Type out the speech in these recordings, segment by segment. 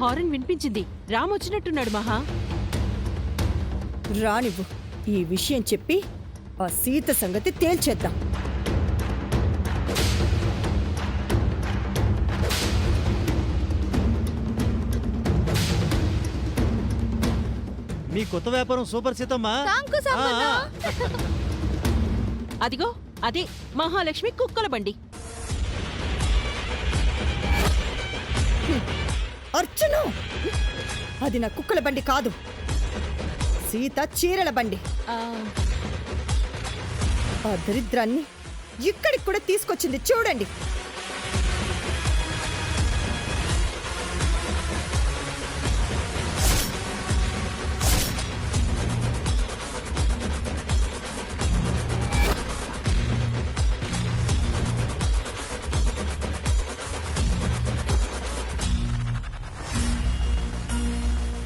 Horn వినిపించింది. రామ్ వచ్చినట్టున్నాడు మహా. రానివ్వు, ఈ విషయం చెప్పి ఆ సీత సంగతి తేల్చేద్దాం. మీ కొత్త వ్యాపారం సూపర్ సీతమ్మా. అదిగో అదే మహాలక్ష్మి కుక్కల బండి. అర్చును, అది నా కుక్కల బండి కాదు, సీత చీరల బండి. ఆ దరిద్రాన్ని ఇక్కడికి కూడా తీసుకొచ్చింది చూడండి.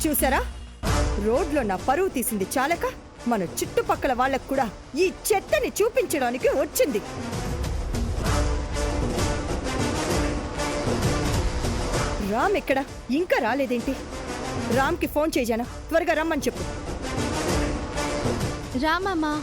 చూసారా, రోడ్లో నా పరువు తీసింది చాలక మన చుట్టుపక్కల వాళ్ళకు కూడా ఈ చెత్తని చూపించడానికి వచ్చింది. రామ్ ఎక్కడా? ఇంకా రాలేదేంటి? రామ్కి ఫోన్ చేయజానా, త్వరగా రమ్మని చెప్పు. రామమ్మా.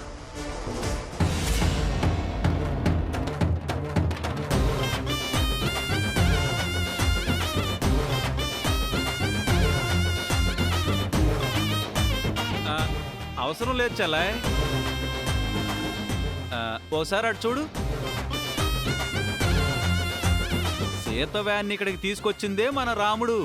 అవసరం లేదు చలాయ్. ఓసారి అటు చూడు. సీత వ్యాన్ని ఇక్కడికి తీసుకొచ్చిందే మన రాముడు.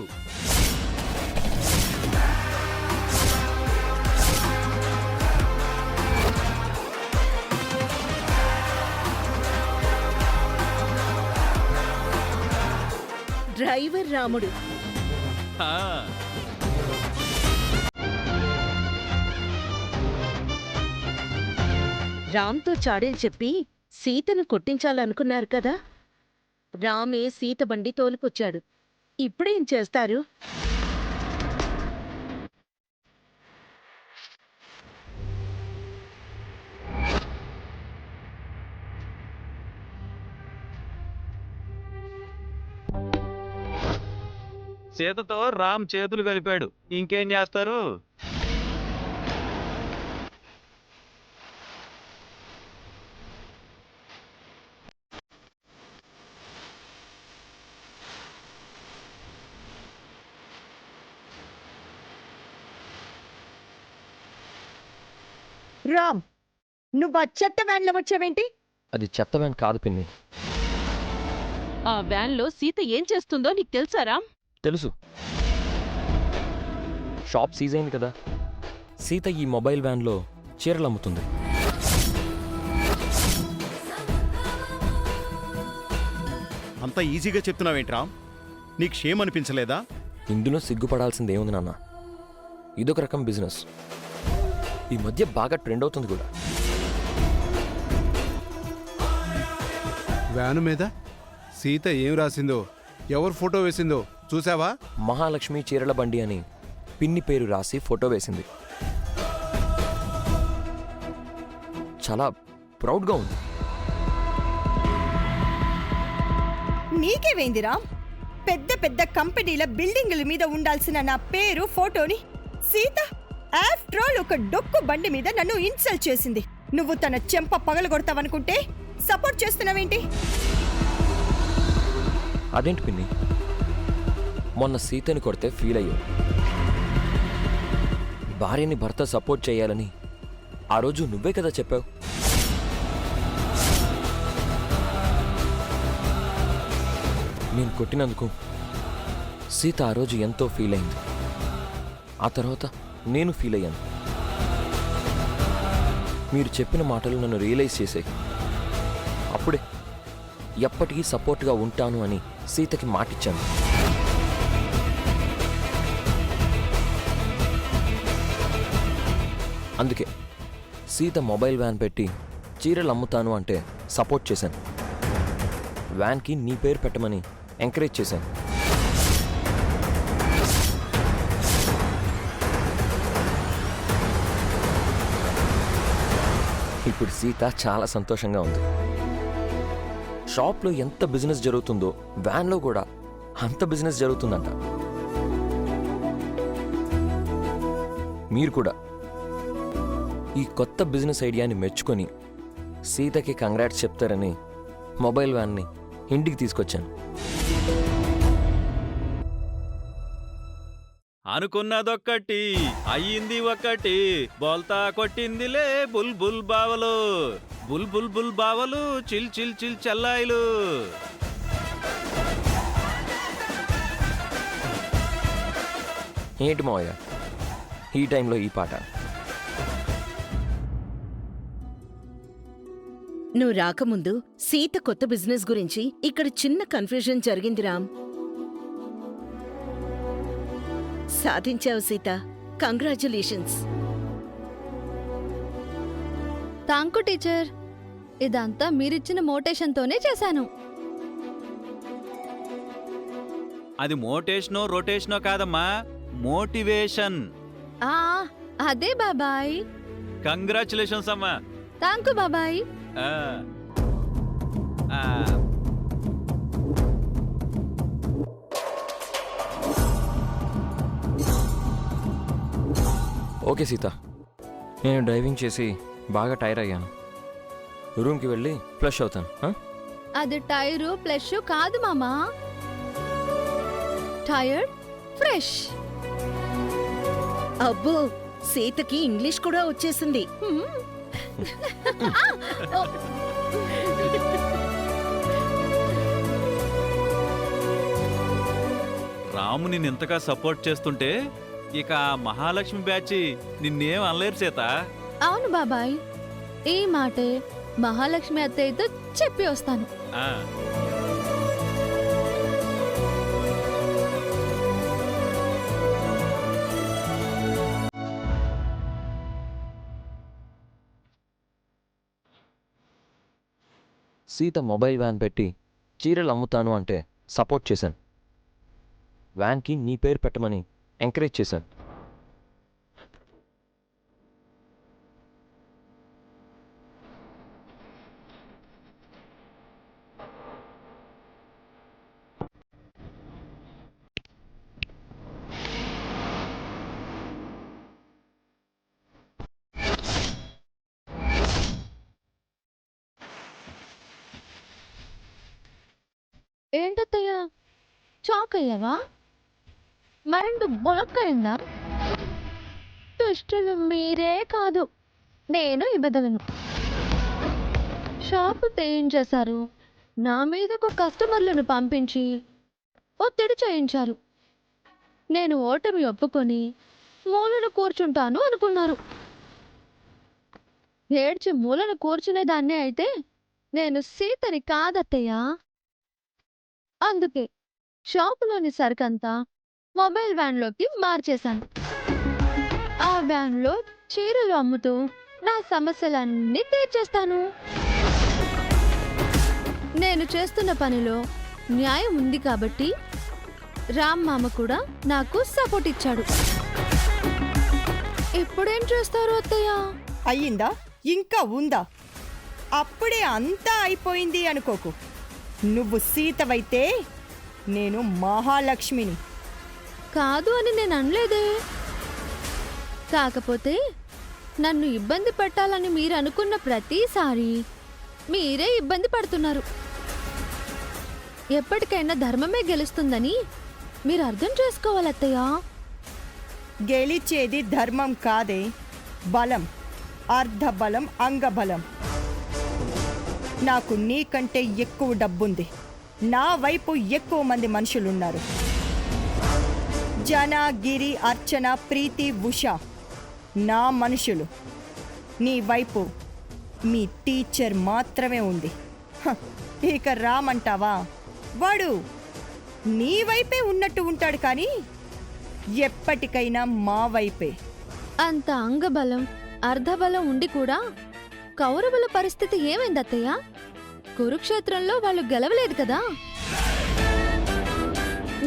డ్రైవర్ రాముడు. రామ్తో చాడీలు చెప్పి సీతను కొట్టించాలనుకున్నారు కదా. రామే సీత బండి తోలుకొచ్చాడు. ఇప్పుడేం చేస్తారు? సీతతో రామ్ చేతులు కలిపాడు, ఇంకేం చేస్తారు? రామ్, నువ్వు ఆ చెత్త వ్యాన్లో వచ్చావేంటి? అది చెత్త వ్యాన్ కాదు పిన్ని. ఆ వ్యాన్లో సీత ఏం చేస్తుందో నీకు తెలుసా రామ్? తెలుసు. షాప్ సీజ్ అయింది కదా. సీత ఈ మొబైల్ వ్యాన్లో చీరలు అమ్ముతుంది. అంత ఈజీగా చెప్తున్నావేంటి రామ్? నీకు షేమ్ అనిపించలేదా? ఇందులో సిగ్గుపడాల్సింది ఏముంది నాన్న, ఇదొక రకం బిజినెస్. ఈ మధ్య బాగా ట్రెండ్ అవుతుంది కూడా. వ్యాను మీద సీత ఏం రాసిందో, ఎవరు ఫోటో వేసిందో చూసావా? మహాలక్ష్మి చీరల బండి అని పిన్ని పేరు రాసి ఫోటో వేసింది. చాలా ప్రౌడ్గా ఉంది. నీకేమైంది రామ్? పెద్ద పెద్ద కంపెనీల బిల్డింగుల మీద ఉండాల్సిన నా పేరు ఫోటోని సీత ఆఫ్టర్ ఆల్ ఒక డొక్కు బండి మీద నన్ను ఇన్సల్ట్ చేసింది. నువ్వు తన చెంప పగలగొడతావనుకుంటే సపోర్ట్ చేస్తున్నావేంటి? అదేంటి పిన్ని, మొన్న సీతని కొడితే ఫీల్ అయ్యావు. భార్యని భర్త సపోర్ట్ చేయాలని ఆ రోజు నువ్వే కదా చెప్పావు. నేను కొట్టినందుకు సీత ఆ రోజు ఎంతో ఫీల్ అయింది. ఆ తర్వాత నేను ఫీల్ అయ్యాను. మీరు చెప్పిన మాటలు నన్ను రియలైజ్ చేసాయి. అప్పుడే ఎప్పటికీ సపోర్ట్గా ఉంటాను అని సీతకి మాటిచ్చాను. అందుకే సీత మొబైల్ వ్యాన్ పెట్టి చీరలు అమ్ముతాను అంటే సపోర్ట్ చేశాను. వ్యాన్కి నీ పేరు పెట్టమని ఎంకరేజ్ చేశాను. ఇప్పుడు సీత చాలా సంతోషంగా ఉంది. షాప్లో ఎంత బిజినెస్ జరుగుతుందో వ్యాన్లో కూడా అంత బిజినెస్ జరుగుతుందంట. మీరు కూడా ఈ కొత్త బిజినెస్ ఐడియాని మెచ్చుకొని సీతకి కంగ్రాట్స్ చెప్తారని మొబైల్ వ్యాన్ని ఇంటికి తీసుకొచ్చాను. అనుకున్నదొక్కటి అయ్యింది ఒకటి, బోల్తా కొట్టిందిలే బుల్ బుల్ బావలు, బుల్ బుల్ బుల్ బావలు, చిల్ చిల్ చిల్ చల్లాయిలు. ఏంటి మావయ్య ఈ టైంలో ఈ పాట? నువ్వు రాకముందు సీత కొత్త బిజినెస్ గురించి ఇక్కడ చిన్న కన్ఫ్యూజన్ జరిగింది రామ్. సాధించావు సీత, కంగ్రాచులేషన్స్. Thank you teacher. ఇదంతా మీరిచ్చిన మోటేషన్తోనే చేశాను. అది మోటేషనో రొటేషనో కాదమ్మా, మోటివేషన్. ఆ అదే బాబాయ్. కంగ్రాచులేషన్స్ అమ్మా. థాంక్యూ బాబాయ్. ఆ. ఆ. ఓకే సీత, నేను డ్రైవింగ్ చేసి బాగా టైర్ అయ్యాను. రూమ్కి వెళ్ళి ఫ్లష్ అవుతాను. అది టైరు ప్లస్ కాదు మామా, టైర్డ్ ఫ్రెష్. అబ్బో, సీతకి ఇంగ్లీష్ కూడా వచ్చేసింది. రాము నిన్నెంతగా సపోర్ట్ చేస్తుంటే ఇక ఆ మహాలక్ష్మి బ్యాచ్ నిన్నేం అనలేరు సీత. అవును బాబాయ్, ఈ మాటే మహాలక్ష్మి అత్తయ్యతో చెప్పి వస్తాను. ఆ. సీత మొబైల్ వ్యాన్ పెట్టి చీరలు అమ్ముతాను అంటే సపోర్ట్ చేశాను. వ్యాన్కి నీ పేరు పెట్టమని ఎంకరేజ్ చేశాను. ఏంటత్తయ్యా, షాక్ అయ్యావా? మైండ్ బ్లాక్ అయిందా? దుష్టులు మీరే కాదు, నేను ఇవ్వదలను. షాపు చేయించేశారు, నా మీదకు కస్టమర్లను పంపించి ఒత్తిడి చేయించారు. నేను ఓటమి ఒప్పుకొని మూలన కూర్చుంటాను అనుకున్నారు. ఏడ్చి మూలన కూర్చునేదాన్నే అయితే నేను సీతని కాదత్తయ్యా. అందుకే షాపులోని సరుకంతా మొబైల్ వ్యాన్లోకి మార్చేశాను. ఆ వ్యాన్లో చీరలు అమ్ముతూ నా సమస్యలన్నీ తీర్చేస్తాను. నేను చేస్తున్న పనిలో న్యాయం ఉంది కాబట్టి రామ్ మామ కూడా నాకు సపోర్ట్ ఇచ్చాడు. ఇప్పుడేం చేస్తారు అత్తయ్య? అయ్యిందా? ఇంకా ఉందా? అప్పుడే అంతా అయిపోయింది అనుకోకు. నువ్వు సీతవైతే నేను మహాలక్ష్మిని. కాదు అని నేను అనలేదే. కాకపోతే నన్ను ఇబ్బంది పెట్టాలని మీరు అనుకున్న ప్రతిసారి మీరే ఇబ్బంది పడుతున్నారు. ఎప్పటికైనా ధర్మమే గెలుస్తుందని మీరు అర్థం చేసుకోవాలి అత్తయ్య. గెలిచేది ధర్మం కాదే, బలం. అర్ధబలం, అంగబలం. నాకు నీకంటే ఎక్కువ డబ్బుంది. నా వైపు ఎక్కువ మంది మనుషులున్నారు. జన, గిరి, అర్చన, ప్రీతి, ఉష నా మనుషులు. నీ వైపు మీ టీచర్ మాత్రమే ఉంది. హ, ఇక రామంటావా? వాడు నీ వైపే ఉన్నట్టు ఉంటాడు, కానీ ఎప్పటికైనా మా వైపే. అంత అంగబలం అర్ధబలం ఉండి కూడా కౌరవుల పరిస్థితి ఏమైంది అత్తయ్య? కురుక్షేత్రంలో వాళ్ళు గెలవలేదు కదా.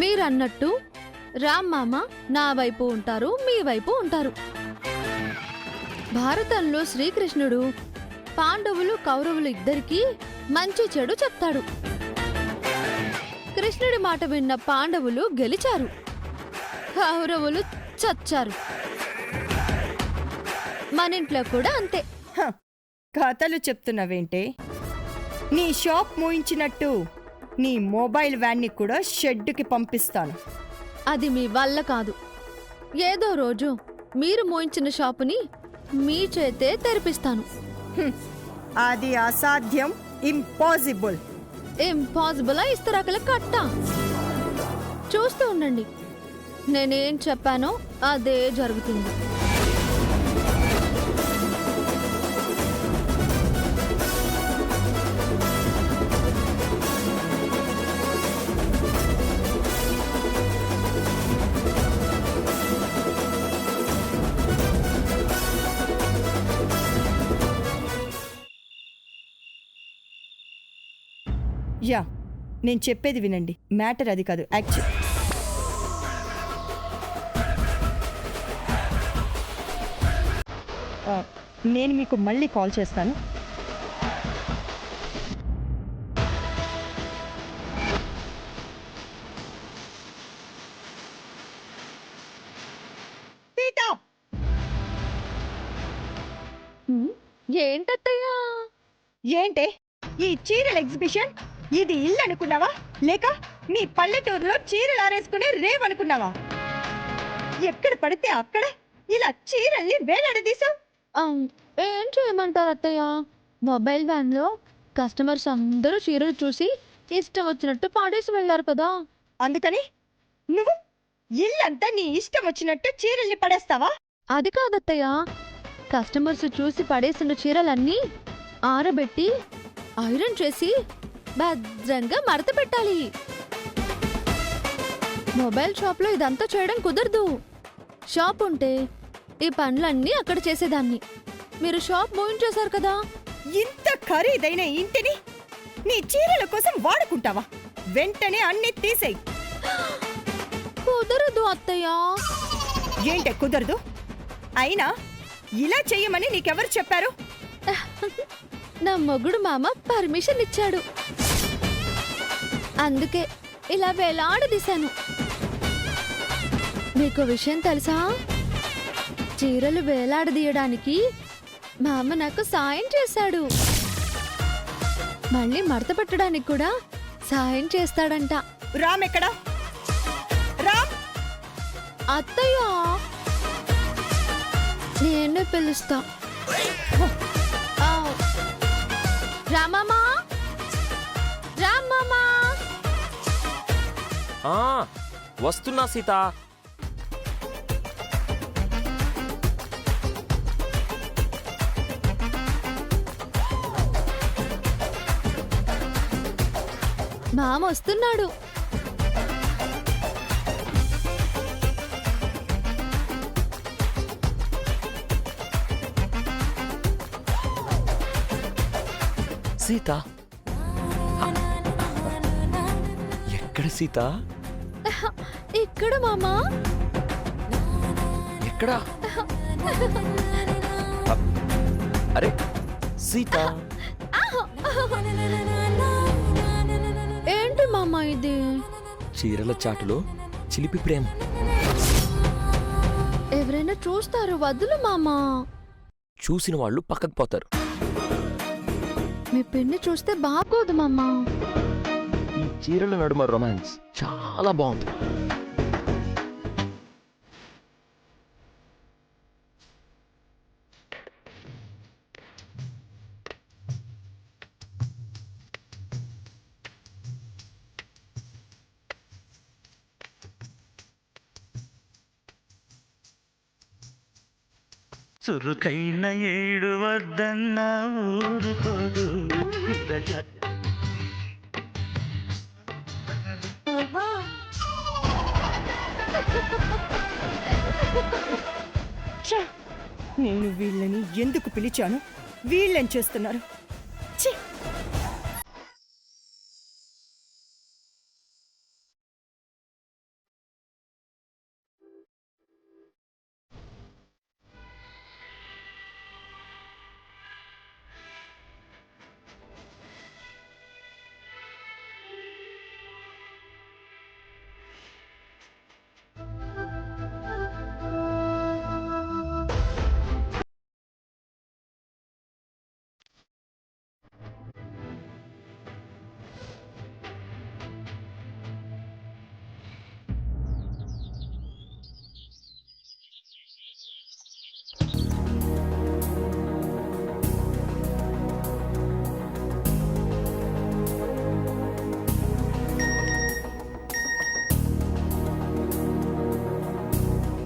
మీరన్నట్టు రామ్ మామ నా వైపు ఉంటారు, మీ వైపు ఉంటారు. భారతంలో శ్రీకృష్ణుడు పాండవులు కౌరవులు ఇద్దరికీ మంచి చెడు చెప్తాడు. కృష్ణుడి మాట విన్న పాండవులు గెలిచారు, కౌరవులు చచ్చారు. మన ఇంట్లో కూడా అంతే. హ, కథలు చెప్తున్నావేంటే? నీ షాప్ మూయించినట్టు నీ మొబైల్ వ్యాన్ని కూడా షెడ్డుకి పంపిస్తాను. అది మీ వల్ల కాదు. ఏదో రోజు మీరు మోయించిన షాపుని మీ చేతే తెరిపిస్తాను. అది అసాధ్యం, ఇంపాసిబుల్. ఇంపాసిబుల్ ఇస్తరాకల కట్ట. చూస్తూ ఉండండి, నేనేం చెప్పానో అదే జరుగుతుంది. యా, నేను చెప్పేది వినండి. మ్యాటర్ అది కాదు యాక్చువల్. నేను మీకు మళ్ళీ కాల్ చేస్తాను. సీతా, ఏంటత్తయ్యా? ఏంటే ఈ చీరల ఎగ్జిబిషన్? ఇది ఇల్లు అనుకున్నావా, లేక మీ పల్లెటూరులో చీరలు ఆరేసుకునే రేవ్ అనుకున్నావా? ఎక్కడ పడితే అక్కడ ఇలా చీరల్ని వేలాడదీసావు. ఏం చేయమంటారు అత్తయ్య? మొబైల్ వ్యాన్లో కస్టమర్స్ అందరూ చీరలు చూసి ఇష్టం వచ్చినట్టు పాడేసి వెళ్ళారు కదా. అందుకని నువ్వు ఇల్లంతా నీ ఇష్టం వచ్చినట్టు చీరల్ని పడేస్తావా? అది కాదత్తయ్య, కస్టమర్స్ చూసి పడేసిన చీరలన్నీ ఆరబెట్టి ఐరన్ చేసి భద్రంగా మడత పెట్టాలి. మొబైల్ షాప్లో ఇదంతా చేయడం కుదరదు. షాప్ ఉంటే ఈ పనులన్నీ అక్కడ చేసేదాన్ని. మీరు షాప్ మూయించేశారు కదా. ఇంత ఖరీదైన ఇంటిని నీ చీరల కోసం వాడుకుంటావా? వెంటనే అన్ని తీసేయ్. కుదరదు అత్తయ్య. ఏంటే కుదరదు? అయినా ఇలా చెయ్యమని నీకెవరు చెప్పారు? నా మొగుడు మామ పర్మిషన్ ఇచ్చాడు. అందుకే ఇలా వేలాడదీశాను. మీకు విషయం తెలుసా? చీరలు వేలాడదీయడానికి మామ నాకు సాయం చేశాడు. మళ్ళీ మడత పెట్టడానికి కూడా సాయం చేస్తాడంట. రామ్ ఎక్కడా? రామ్! అత్తయ్య, నేనే పిలుస్తా. ఆ, రామమ్మా, రామమ్మా. ఆ, వస్తున్నా సీత. మామ వస్తున్నాడు. సీత ఎక్కడ సీత? ఇక్కడ మామా. ఎక్కడా? అరే సీత, ఏంటి మామా ఇది? చీరల చాటులో చిలిపి ప్రేమ. ఎవరైనా చూస్తారు, వదులు మామా. చూసిన వాళ్ళు పక్కకు పోతారు. మీ పిన్ని చూస్తే బాగోదు మామా. ఈ చీరల నడుమ రొమాన్స్ చాలా బాగుంది. చురుకైన ఏడు వద్దన్న ఊరుకోదు నేను వీళ్ళని ఎందుకు పిలిచాను? వీళ్ళని చేస్తున్నారు. ఛీ!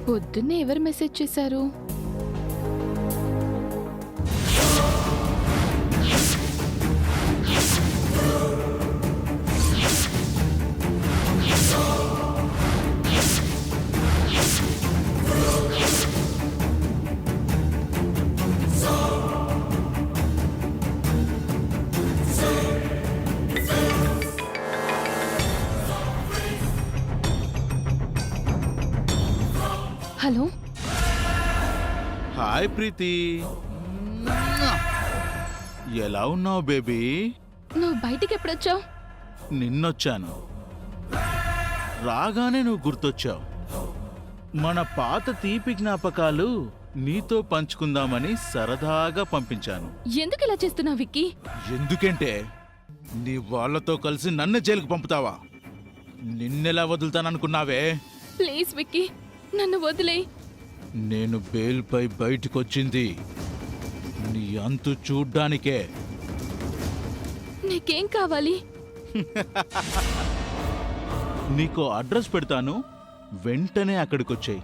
పొద్దున్నే ఎవరు మెసేజ్ చేశారు? హలో, హాయ్ ప్రీతి, ఎలా ఉన్నావు బేబీ? నువ్వు బయటికి ఎప్పుడొచ్చావు? నిన్నొచ్చాను. రాగానే నువ్వు గుర్తొచ్చావు. మన పాత తీపి జ్ఞాపకాలు నీతో పంచుకుందామని సరదాగా పంపించాను. ఎందుకు ఇలా చేస్తున్నావు విక్కీ? ఎందుకంటే నీ వాళ్ళతో కలిసి నన్ను జైలుకు పంపుతావా? నిన్నెలా వదులుతాననుకున్నావే? ప్లీజ్ విక్కీ, నన్ను వదిలేయ్. నేను బెయిల్పై బయటికొచ్చింది నీ అంతు చూడ్డానికే. నీకేం కావాలి? నీకో అడ్రస్ పెడతాను, వెంటనే అక్కడికొచ్చేయి.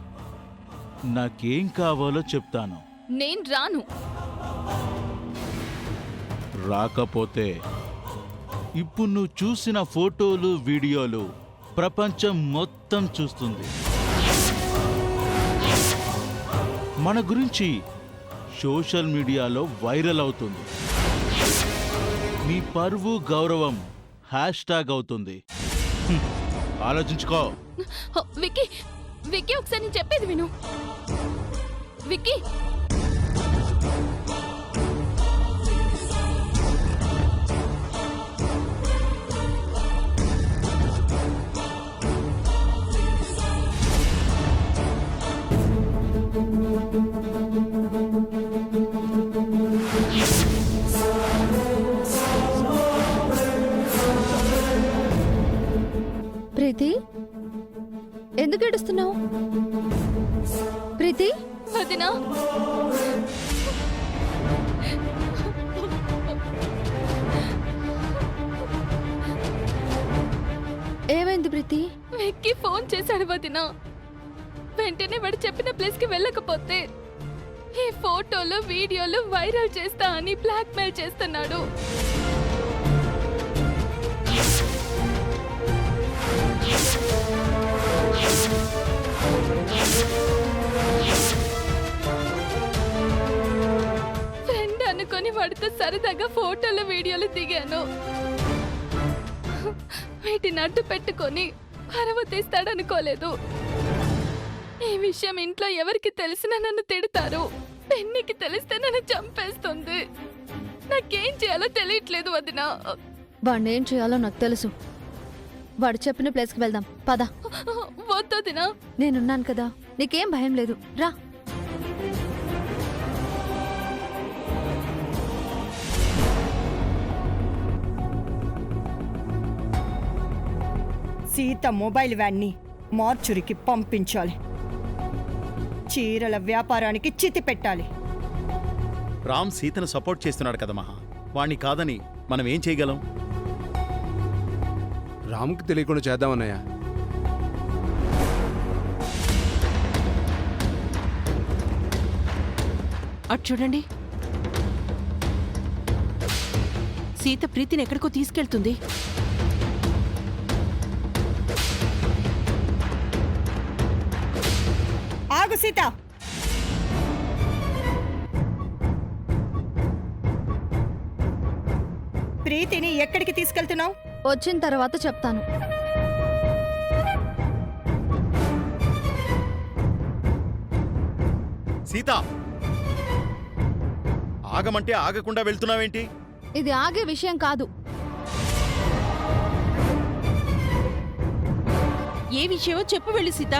నాకేం కావాలో చెప్తాను. నేను రాను. రాకపోతే ఇప్పుడు నువ్వు చూసిన ఫోటోలు, వీడియోలు ప్రపంచం మొత్తం చూస్తుంది. మన గురించి సోషల్ మీడియాలో వైరల్ అవుతుంది. నీ పరువు, గౌరవం హ్యాష్ట్యాగ్ అవుతుంది. ఆలోచించుకో. విక్కీ, విక్కీ, ఒకసారి నేను చెప్పేది విను. విక్కీ, ప్రీతి, ఎందుకు ఏడుస్తున్నావు? ప్రీతి, వదినా, ఏమైంది ప్రీతి? విక్కీ ఫోన్ చేశాడు వదినా. వెంటనే వాడు చెప్పిన ప్లేస్ కి వెళ్ళకపోతే ఈ ఫోటోలు, వీడియోలు వైరల్ చేస్తా అని బ్లాక్మెయిల్ చేస్తున్నాడు. ఫ్రెండ్ అనుకొని వాడితో సరదాగా ఫోటోలు, వీడియోలు దిగాను. వీటిని అడ్డు పెట్టుకొని పరవ తీస్తాడనుకోలేదు. ఈ విషయం ఇంట్లో ఎవరికి తెలిసినా నన్ను తిడతారు. పెన్నికి తెలిస్తే నన్ను చంపేస్తుంది. నాకేం చేయాలో తెలియట్లేదు వదినా. వాడిని ఏం చేయాలో నాకు తెలుసు. వాడు చెప్పిన ప్లేస్కి వెళ్దాం, పద. వద్దొదినా. నేనున్నాను కదా, నీకేం భయం లేదు, రా. సీత మొబైల్ వ్యాన్ని మార్చురికి పంపించాలి. చీరల వ్యాపారానికి చితి పెట్టాలి. రామ్ సీతను సపోర్ట్ చేస్తున్నాడు కదా మహా. వాణ్ణి కాదని మనం ఏం చేయగలం? రామ్కి తెలియకుండా చేద్దామన్నయ్య. అటు చూడండి, సీత ప్రీతిని ఎక్కడికో తీసుకెళ్తుంది. ఆగు సీత. ప్రీతిని ఎక్కడికి తీసుకెళ్తున్నావు? వచ్చిన తర్వాత చెప్తాను. సీత, ఆగమంటే ఆగకుండా వెళ్తున్నావేంటి? ఇది ఆగే విషయం కాదు. ఏ విషయమో చెప్పు వెళ్ళు సీత.